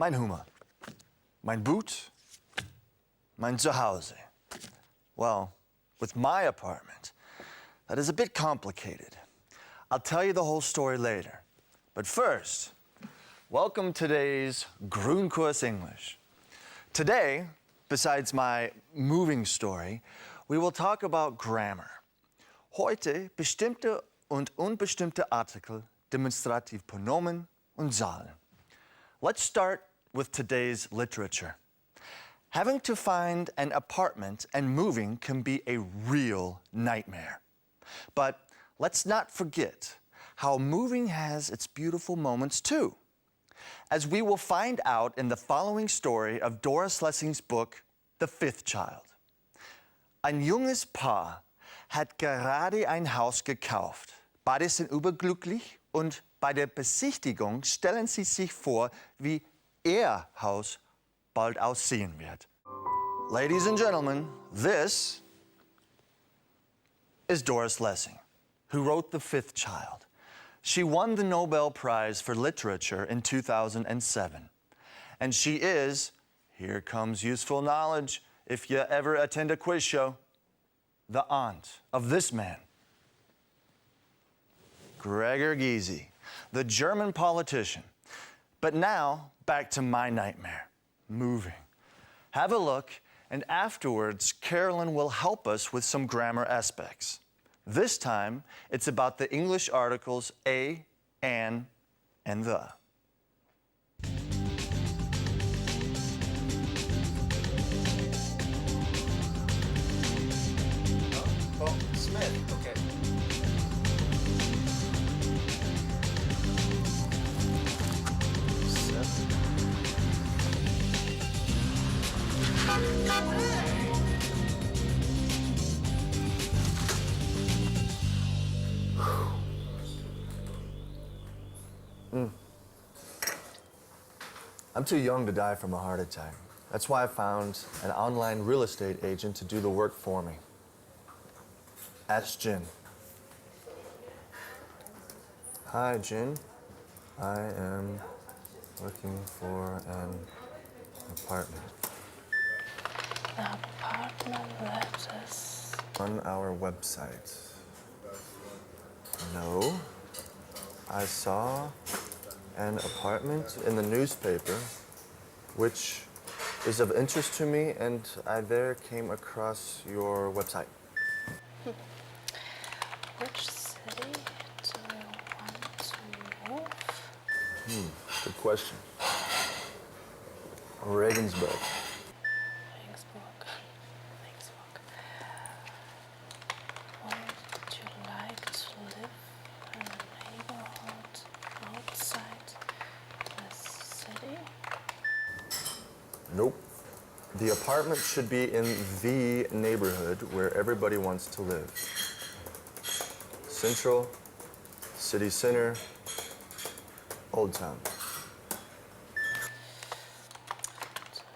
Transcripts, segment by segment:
Mein Hummer, mein Boot, mein Zuhause. Well, with my apartment, that is a bit complicated. I'll tell you the whole story later. But first, welcome to today's Grundkurs English. Today, besides my moving story, we will talk about grammar. Heute bestimmte und unbestimmte Artikel, Demonstrativpronomen und Zahlen. Let's start with today's literature. Having to find an apartment and moving can be a real nightmare. But let's not forget how moving has its beautiful moments too, as we will find out in the following story of Doris Lessing's book, The Fifth Child. Ein junges Paar hat gerade ein Haus gekauft. Beide sind überglücklich und bei der Besichtigung stellen sie sich vor, wie ihr Haus bald aussehen wird. Ladies and gentlemen, this is Doris Lessing, who wrote The Fifth Child. She won the Nobel Prize for Literature in 2007. And she is, here comes useful knowledge if you ever attend a quiz show, the aunt of this man, Gregor Gysi, the German politician. But now, back to my nightmare, moving. Have a look, and afterwards, Carolyn will help us with some grammar aspects. This time, it's about the English articles a, an, and the. Oh, Smith, okay. I'm too young to die from a heart attack. That's why I found an online real estate agent to do the work for me. Ask Jin. Hi, Jin. I am looking for an apartment. The apartment that is on our website. No. I saw an apartment in the newspaper, which is of interest to me, and I there came across your website. Which city do you want to move? Good question. Regensburg. Regensburg. Would you like to live in a neighborhood outside the city? Nope. The apartment should be in the neighborhood where everybody wants to live. Central, city center, Old Town. Do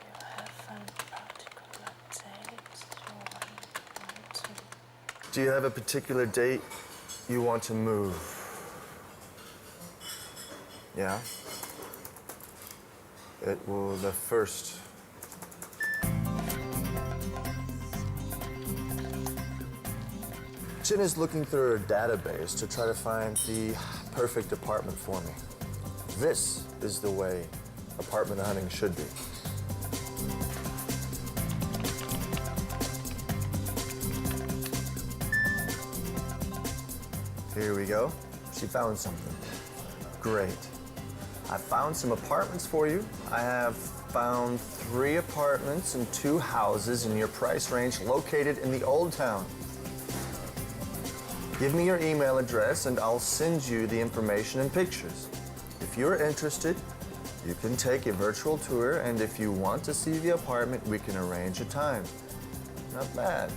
you have a particular date you want to? Do you have a particular date you want to move? Yeah? It will the first. Jin is looking through her database to try to find the perfect apartment for me. This is the way apartment hunting should be. Here we go. She found something. Great. I found some apartments for you. I have found 3 apartments and 2 houses in your price range located in the Old Town. Give me your email address and I'll send you the information and pictures. If you're interested, you can take a virtual tour, and if you want to see the apartment, we can arrange a time. Not bad.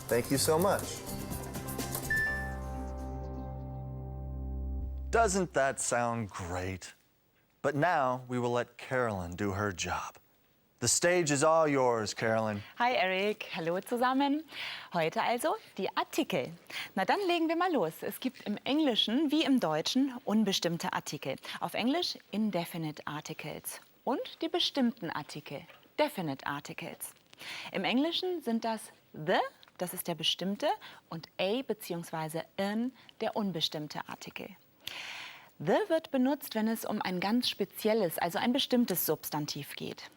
Thank you so much. Doesn't that sound great? But now we will let Carolyn do her job. The stage is all yours, Carolyn. Hi Eric, hallo zusammen. Heute also die Artikel. Na dann legen wir mal los. Es gibt im Englischen wie im Deutschen unbestimmte Artikel. Auf Englisch indefinite articles und die bestimmten Artikel, definite articles. Im Englischen sind das the, das ist der bestimmte, und a bzw. in, der unbestimmte Artikel. The wird benutzt, wenn es um ein ganz spezielles, also ein bestimmtes Substantiv geht.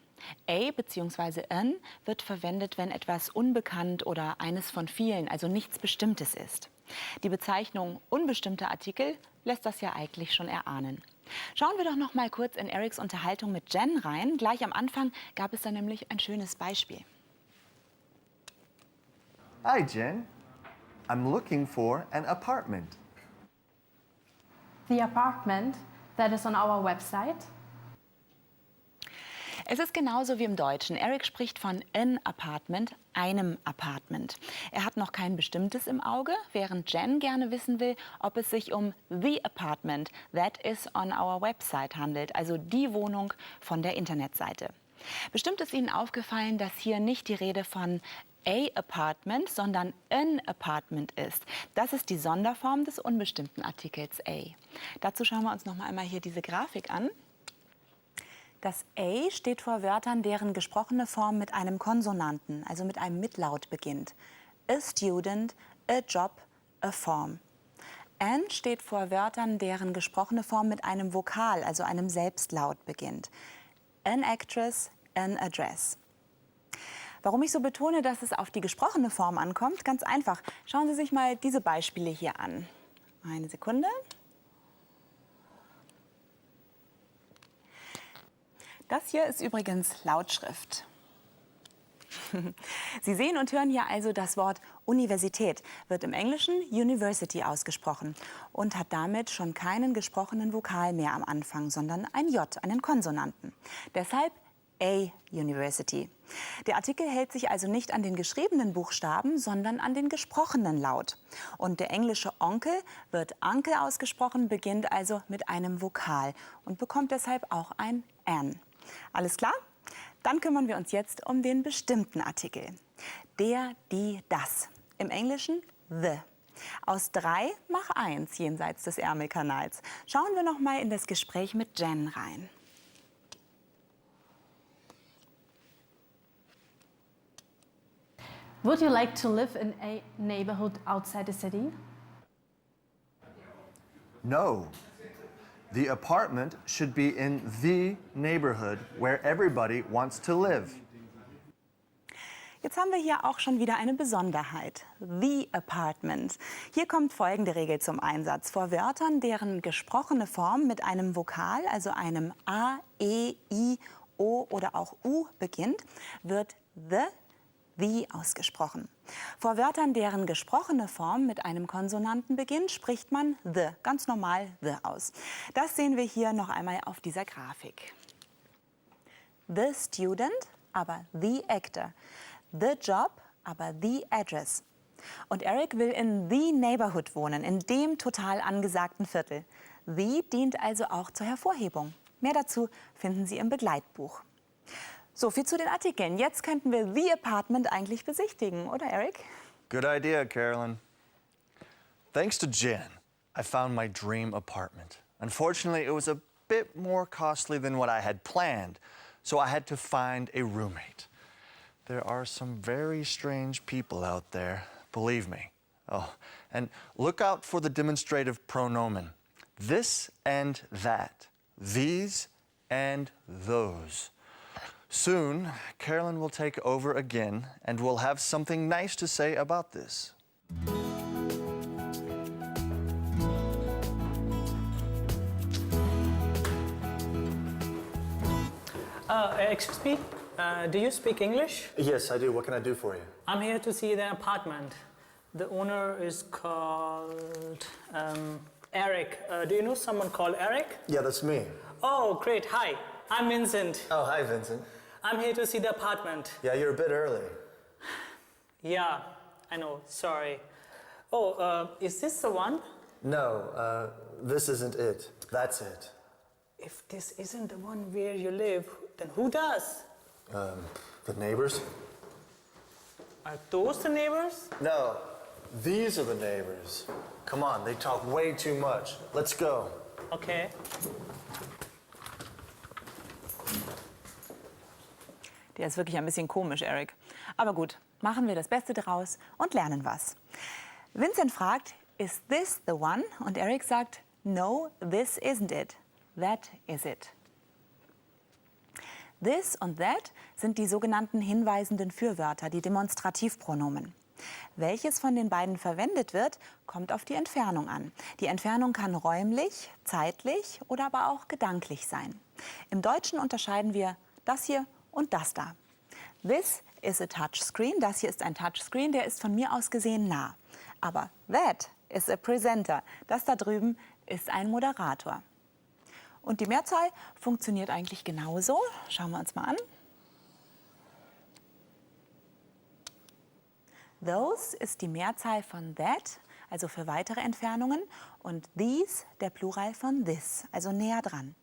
A bzw. in wird verwendet, wenn etwas unbekannt oder eines von vielen, also nichts Bestimmtes ist. Die Bezeichnung unbestimmter Artikel lässt das ja eigentlich schon erahnen. Schauen wir doch noch mal kurz in Erics Unterhaltung mit Jen rein. Gleich am Anfang gab es da nämlich ein schönes Beispiel. Hi, Jen. I'm looking for an apartment. The apartment that is on our website. Es ist genauso wie im Deutschen. Eric spricht von an apartment, einem Apartment. Er hat noch kein bestimmtes im Auge, während Jen gerne wissen will, ob es sich um the apartment that is on our website handelt, also die Wohnung von der Internetseite. Bestimmt ist Ihnen aufgefallen, dass hier nicht die Rede von a apartment, sondern an apartment ist. Das ist die Sonderform des unbestimmten Artikels a. Dazu schauen wir uns noch einmal hier diese Grafik an. Das a steht vor Wörtern, deren gesprochene Form mit einem Konsonanten, also mit einem Mitlaut beginnt. A student, a job, a form. An steht vor Wörtern, deren gesprochene Form mit einem Vokal, also einem Selbstlaut beginnt. An actress, an address. Warum ich so betone, dass es auf die gesprochene Form ankommt? Ganz einfach. Schauen Sie sich mal diese Beispiele hier an. Eine Sekunde. Das hier ist übrigens Lautschrift. Sie sehen und hören hier also das Wort Universität, wird im Englischen University ausgesprochen und hat damit schon keinen gesprochenen Vokal mehr am Anfang, sondern ein J, einen Konsonanten. Deshalb a University. Der Artikel hält sich also nicht an den geschriebenen Buchstaben, sondern an den gesprochenen Laut. Und der englische Onkel wird Uncle ausgesprochen, beginnt also mit einem Vokal und bekommt deshalb auch ein An. Alles klar? Dann kümmern wir uns jetzt um den bestimmten Artikel. Der, die, das. Im Englischen the. Aus 3 mach 1 jenseits des Ärmelkanals. Schauen wir noch mal in das Gespräch mit Jen rein. Would you like to live in a neighborhood outside the city? No. The apartment should be in the neighborhood where everybody wants to live. Jetzt haben wir hier auch schon wieder eine Besonderheit. The apartment. Hier kommt folgende Regel zum Einsatz. Vor Wörtern, deren gesprochene Form mit einem Vokal, also einem A, E, I, O oder auch U beginnt, wird the ausgesprochen. Vor Wörtern, deren gesprochene Form mit einem Konsonanten beginnt, spricht man the, ganz normal the aus. Das sehen wir hier noch einmal auf dieser Grafik. The student, aber the actor. The job, aber the address. Und Eric will in the neighborhood wohnen, in dem total angesagten Viertel. The dient also auch zur Hervorhebung. Mehr dazu finden Sie im Begleitbuch. So viel zu den Artikeln. Jetzt könnten wir the apartment eigentlich besichtigen, oder Eric? Good idea, Carolyn. Thanks to Jen, I found my dream apartment. Unfortunately, it was a bit more costly than what I had planned, so I had to find a roommate. There are some very strange people out there, believe me. Oh, and look out for the demonstrative pronomen. This and that. These and those. Soon, Carolyn will take over again, and we'll have something nice to say about this. Excuse me, do you speak English? Yes, I do. What can I do for you? I'm here to see the apartment. The owner is called Eric. Do you know someone called Eric? Yeah, that's me. Oh, great. Hi, I'm Vincent. Oh, hi, Vincent. I'm here to see the apartment. Yeah, you're a bit early. Yeah, I know. Sorry. Oh, is this the one? No, this isn't it. That's it. If this isn't the one where you live, then who does? The neighbors? Are those the neighbors? No, these are the neighbors. Come on, they talk way too much. Let's go. Okay. Der ist wirklich ein bisschen komisch, Eric. Aber gut, machen wir das Beste draus und lernen was. Vincent fragt, is this the one? Und Eric sagt, no, this isn't it. That is it. This und that sind die sogenannten hinweisenden Fürwörter, die Demonstrativpronomen. Welches von den beiden verwendet wird, kommt auf die Entfernung an. Die Entfernung kann räumlich, zeitlich oder aber auch gedanklich sein. Im Deutschen unterscheiden wir das hier und das da. This is a touchscreen. Das hier ist ein Touchscreen, der ist von mir aus gesehen nah. Aber that is a presenter. Das da drüben ist ein Moderator. Und die Mehrzahl funktioniert eigentlich genauso. Schauen wir uns mal an. Those ist die Mehrzahl von that, also für weitere Entfernungen. Und these der Plural von this, also näher dran.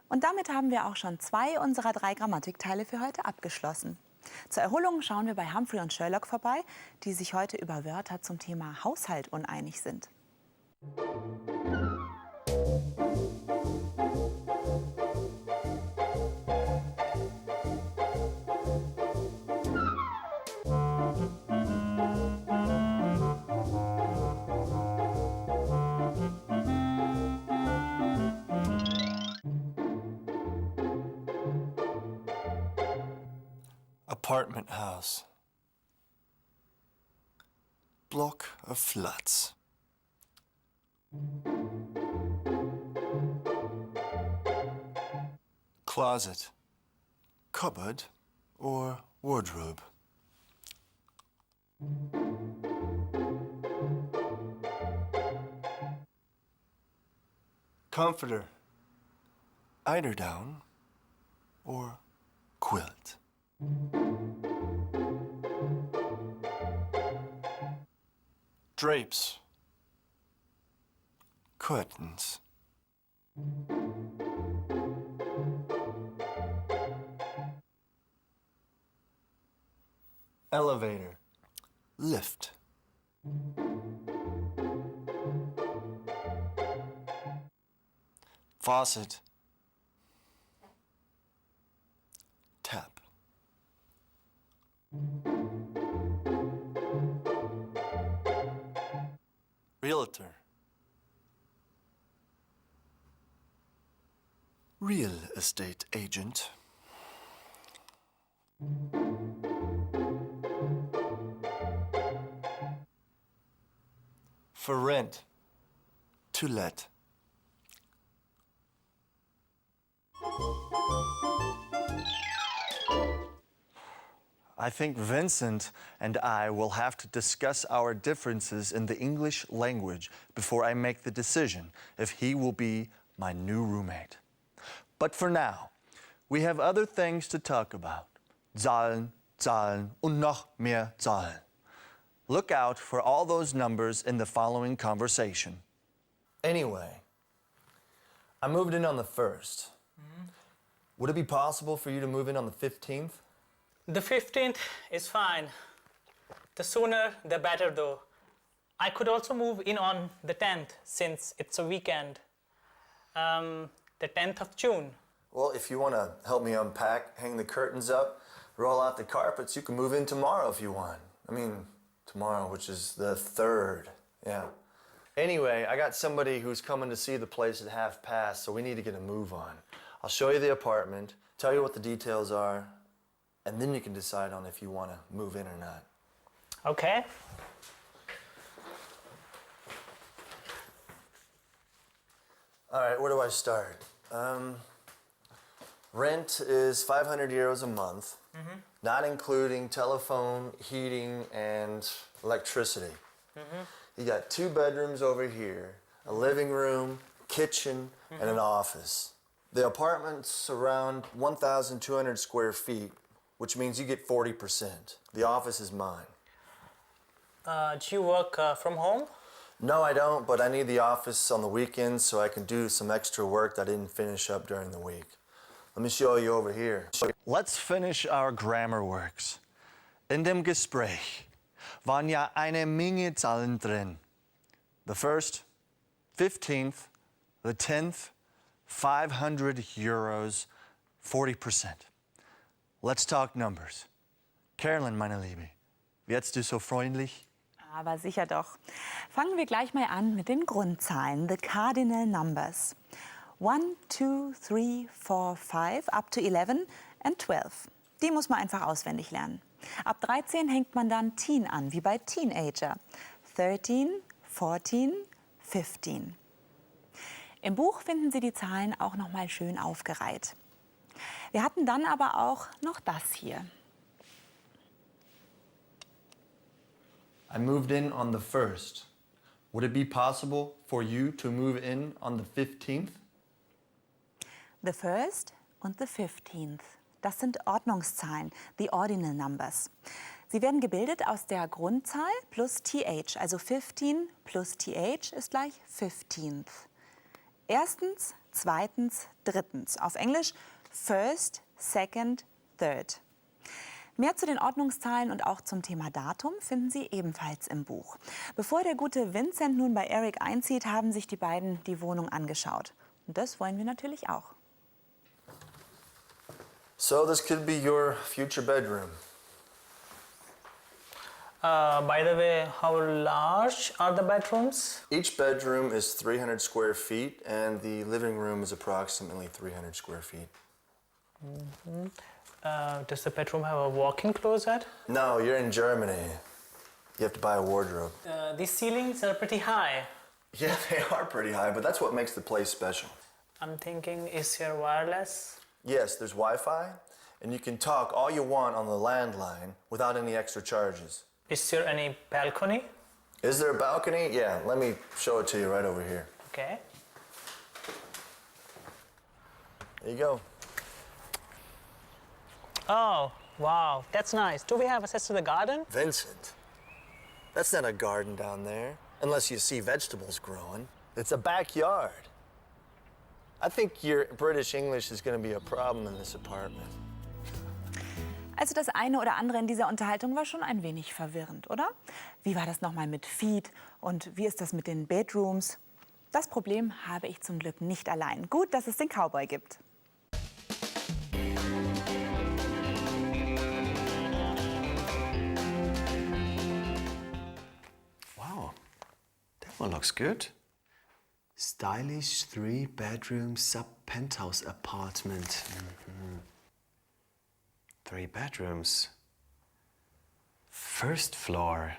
Und damit haben wir auch schon 2 unserer 3 Grammatikteile für heute abgeschlossen. Zur Erholung schauen wir bei Humphrey und Sherlock vorbei, die sich heute über Wörter zum Thema Haushalt uneinig sind. Apartment house. Block of flats. Closet. Cupboard or wardrobe. Comforter. Eiderdown or quilt. Drapes. Curtains. Elevator. Lift. Faucet. Tap. Realtor. Real estate agent. For rent. To let. I think Vincent and I will have to discuss our differences in the English language before I make the decision if he will be my new roommate. But for now, we have other things to talk about. Zahlen, Zahlen und noch mehr Zahlen. Look out for all those numbers in the following conversation. Anyway, I moved in on the 1st. Would it be possible for you to move in on the 15th? The 15th is fine. The sooner, the better though. I could also move in on the 10th since it's a weekend. The 10th of June. Well, if you want to help me unpack, hang the curtains up, roll out the carpets, you can move in tomorrow if you want. I mean, tomorrow, which is the 3rd. Yeah. Anyway, I got somebody who's coming to see the place at past, so we need to get a move on. I'll show you the apartment, tell you what the details are, and then you can decide on if you want to move in or not. Okay. All right, where do I start? Rent is 500 euros a month, not including telephone, heating, and electricity. You got 2 bedrooms over here, a living room, kitchen, and an office. The apartment's around 1,200 square feet, which means you get 40%. The office is mine. Do you work from home? No, I don't, but I need the office on the weekends so I can do some extra work that I didn't finish up during the week. Let me show you over here. Let's finish our grammar works. In dem Gespräch waren ja eine Menge Zahlen drin. The first, 15th, the 10th, 500 euros, 40%. Let's talk numbers. Carolyn, meine Liebe, jetzt du so freundlich? Aber sicher doch. Fangen wir gleich mal an mit den Grundzahlen, the cardinal numbers. 1, 2, 3, 4, 5, up to 11 and 12. Die muss man einfach auswendig lernen. Ab 13 hängt man dann Teen an, wie bei Teenager. 13, 14, 15. Im Buch finden Sie die Zahlen auch noch mal schön aufgereiht. Wir hatten dann aber auch noch das hier. I moved in on the 1st. Would it be possible for you to move in on the 15th? The first und the 15th. Das sind Ordnungszahlen, the ordinal numbers. Sie werden gebildet aus der Grundzahl plus th, also 15 plus th ist gleich 15th. Erstens, zweitens, drittens. Auf Englisch first, second, third. Mehr zu den Ordnungszahlen und auch zum Thema Datum finden Sie ebenfalls im Buch. Bevor der gute Vincent nun bei Eric einzieht, haben sich die beiden die Wohnung angeschaut. Und das wollen wir natürlich auch. So this could be your future bedroom. By the way, how large are the bedrooms? Each bedroom is 300 square feet and the living room is approximately 300 square feet. Does the bedroom have a walk-in closet? No, you're in Germany. You have to buy a wardrobe. These ceilings are pretty high. Yeah, they are pretty high, but that's what makes the place special. I'm thinking, is here wireless? Yes, there's Wi-Fi, and you can talk all you want on the landline without any extra charges. Is there any balcony? Is there a balcony? Yeah, let me show it to you right over here. Okay. There you go. Oh, wow, that's nice. Do we have access to the garden? Vincent, that's not a garden down there, unless you see vegetables growing. It's a backyard. I think your British English is going to be a problem in this apartment. Also das eine oder andere in dieser Unterhaltung war schon ein wenig verwirrend, oder? Wie war das nochmal mit Feet und wie ist das mit den Bedrooms? Das Problem habe ich zum Glück nicht allein. Gut, dass es den Cowboy gibt. Wow, that one looks good. Stylish 3-bedroom sub-penthouse apartment. 3 bedrooms. First floor.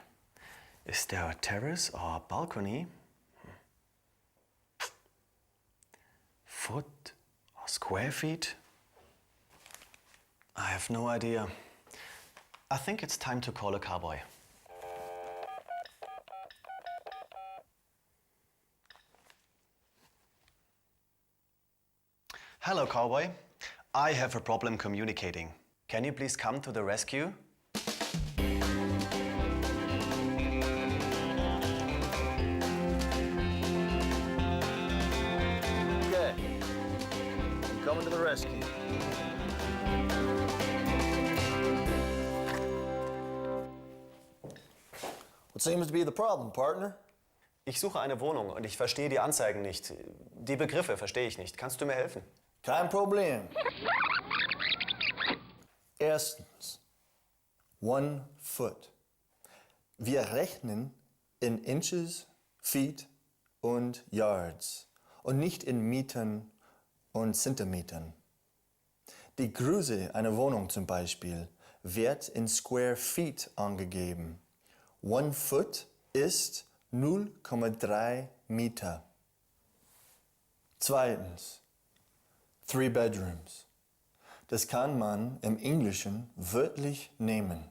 Is there a terrace or balcony? Foot or square feet? I have no idea. I think it's time to call a cowboy. Hello, cowboy. I have a problem communicating. Can you please come to the rescue? Okay, I'm coming to the rescue. What seems to be the problem, partner? Ich suche eine Wohnung und ich verstehe die Anzeigen nicht. Die Begriffe verstehe ich nicht. Kannst du mir helfen? Kein Problem. Erstens, 1 foot. Wir rechnen in Inches, Feet und Yards und nicht in Metern und Zentimetern. Die Größe einer Wohnung zum Beispiel wird in Square Feet angegeben. 1 foot ist 0,3 Meter. Zweitens, 3 bedrooms. Das kann man im Englischen wörtlich nehmen.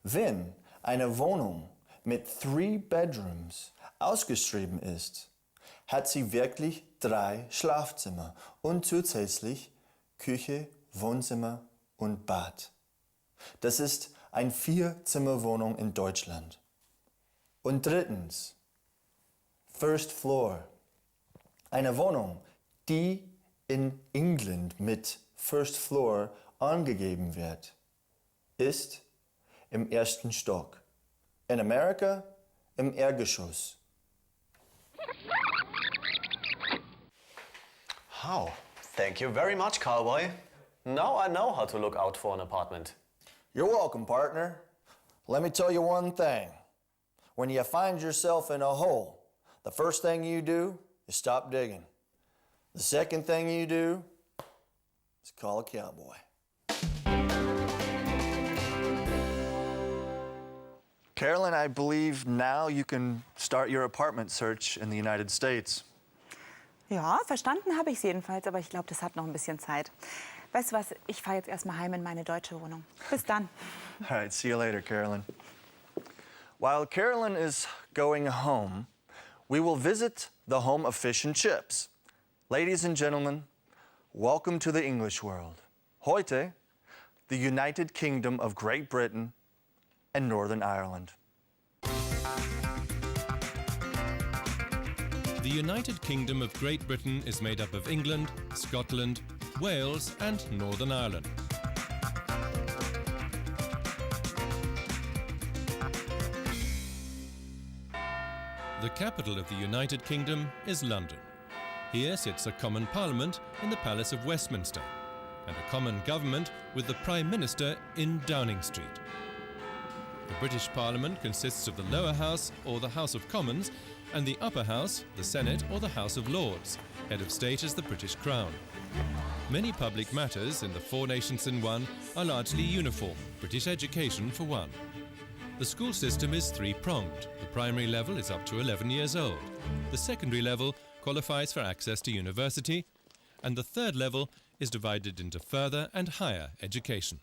Wenn eine Wohnung mit 3 bedrooms ausgeschrieben ist, hat sie wirklich 3 Schlafzimmer und zusätzlich Küche, Wohnzimmer und Bad. Das ist eine 4-Zimmer-Wohnung in Deutschland. Und drittens, First Floor. Eine Wohnung, die in England mit First Floor angegeben wird, ist im ersten Stock. In America, im Erdgeschoss. How? Thank you very much, cowboy. Now I know how to look out for an apartment. You're welcome, partner. Let me tell you one thing. When you find yourself in a hole, the first thing you do is stop digging. The second thing you do is call a cowboy. Carolyn, I believe now you can start your apartment search in the United States. Ja, verstanden habe ich es jedenfalls, aber ich glaube, das hat noch ein bisschen Zeit. Weißt du was, ich fahre jetzt erstmal heim in meine deutsche Wohnung. Bis dann. All right, see you later, Carolyn. While Carolyn is going home, we will visit the home of fish and chips. Ladies and gentlemen, welcome to the English world. Heute, the United Kingdom of Great Britain and Northern Ireland. The United Kingdom of Great Britain is made up of England, Scotland, Wales and Northern Ireland. The capital of the United Kingdom is London. Here sits a common parliament in the Palace of Westminster and a common government with the Prime Minister in Downing Street. The British Parliament consists of the lower house or the House of Commons and the upper house, the Senate or the House of Lords. Head of state is the British Crown. Many public matters in the four nations in one are largely uniform, British education for one. The school system is three-pronged. The primary level is up to 11 years old. The secondary level qualifies for access to university. And the third level is divided into further and higher education.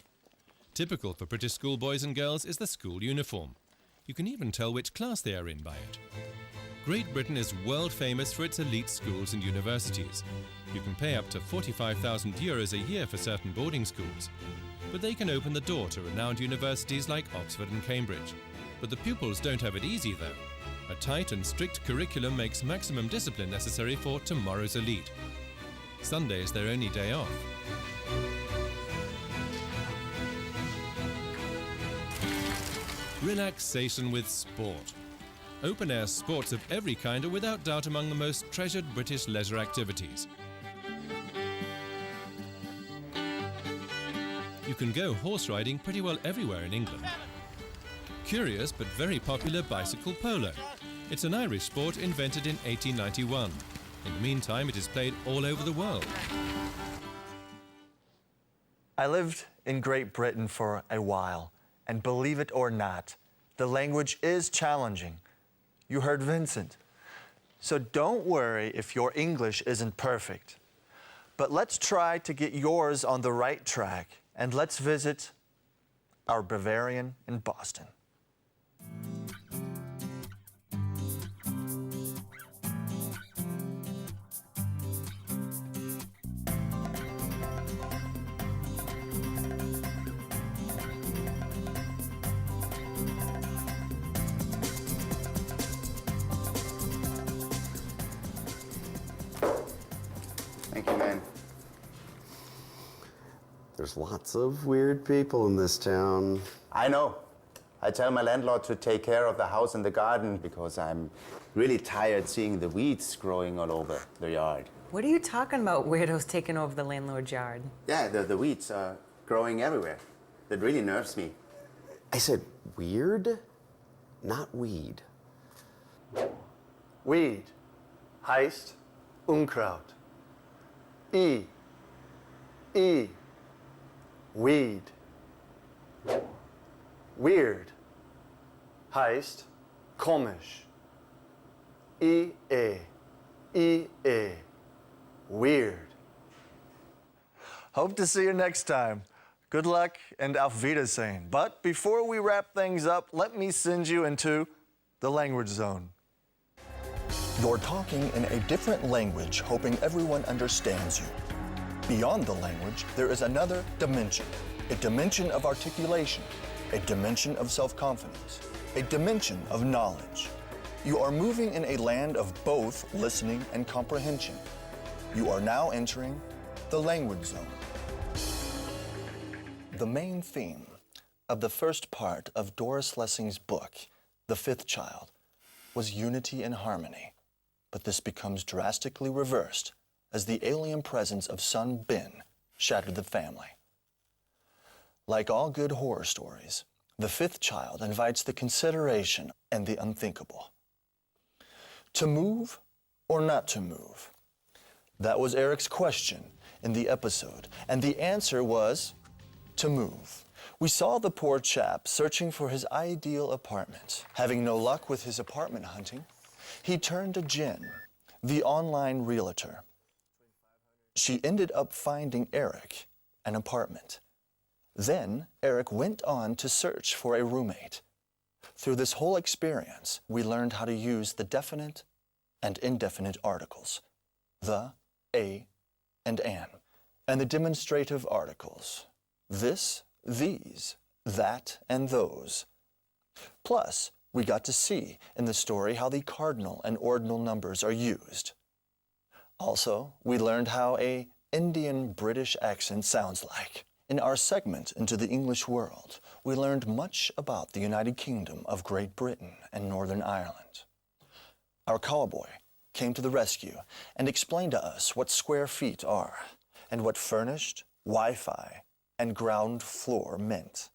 Typical for British schoolboys and girls is the school uniform. You can even tell which class they are in by it. Great Britain is world famous for its elite schools and universities. You can pay up to €45,000 a year for certain boarding schools. But they can open the door to renowned universities like Oxford and Cambridge. But the pupils don't have it easy though. A tight and strict curriculum makes maximum discipline necessary for tomorrow's elite. Sunday is their only day off. Relaxation with sport. Open-air sports of every kind are without doubt among the most treasured British leisure activities. You can go horse riding pretty well everywhere in England. Curious but very popular bicycle polo. It's an Irish sport invented in 1891. In the meantime, it is played all over the world. I lived in Great Britain for a while, and believe it or not, the language is challenging. You heard Vincent. So don't worry if your English isn't perfect. But let's try to get yours on the right track, and let's visit our Bavarian in Boston. Thank you, man. There's lots of weird people in this town. I know. I tell my landlord to take care of the house and the garden because I'm really tired seeing the weeds growing all over the yard. What are you talking about, weirdos taking over the landlord's yard? Yeah, the weeds are growing everywhere. That really nerves me. I said weird, not weed. Weed heißt Unkraut. I. Weed. Weird heißt komisch. I. Weird. Hope to see you next time. Good luck and auf Wiedersehen. But before we wrap things up, let me send you into the language zone. You're talking in a different language, hoping everyone understands you. Beyond the language, there is another dimension, a dimension of articulation, a dimension of self-confidence, a dimension of knowledge. You are moving in a land of both listening and comprehension. You are now entering the language zone. The main theme of the first part of Doris Lessing's book, The Fifth Child, was unity and harmony, but this becomes drastically reversed as the alien presence of son Ben shattered the family. Like all good horror stories, The Fifth Child invites the consideration and the unthinkable. To move or not to move? That was Eric's question in the episode, and the answer was to move. We saw the poor chap searching for his ideal apartment. Having no luck with his apartment hunting, he turned to Jen, the online realtor. She ended up finding Eric an apartment. Then Eric went on to search for a roommate. Through this whole experience, we learned how to use the definite and indefinite articles, the, a, and the demonstrative articles, this, these, that, and those. Plus, we got to see in the story how the cardinal and ordinal numbers are used. Also, we learned how a Indian-British accent sounds like. In our segment Into the English World, we learned much about the United Kingdom of Great Britain and Northern Ireland. Our cowboy came to the rescue and explained to us what square feet are and what furnished, Wi-Fi, and ground floor meant.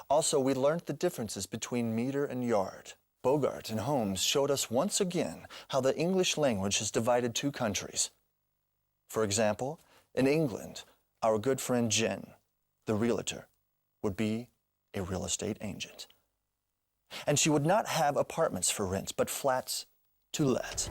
Also, we learned the differences between meter and yard. Bogart and Holmes showed us once again how the English language has divided two countries. For example, in England, our good friend Jen, the realtor, would be a real estate agent. And she would not have apartments for rent, but flats to let.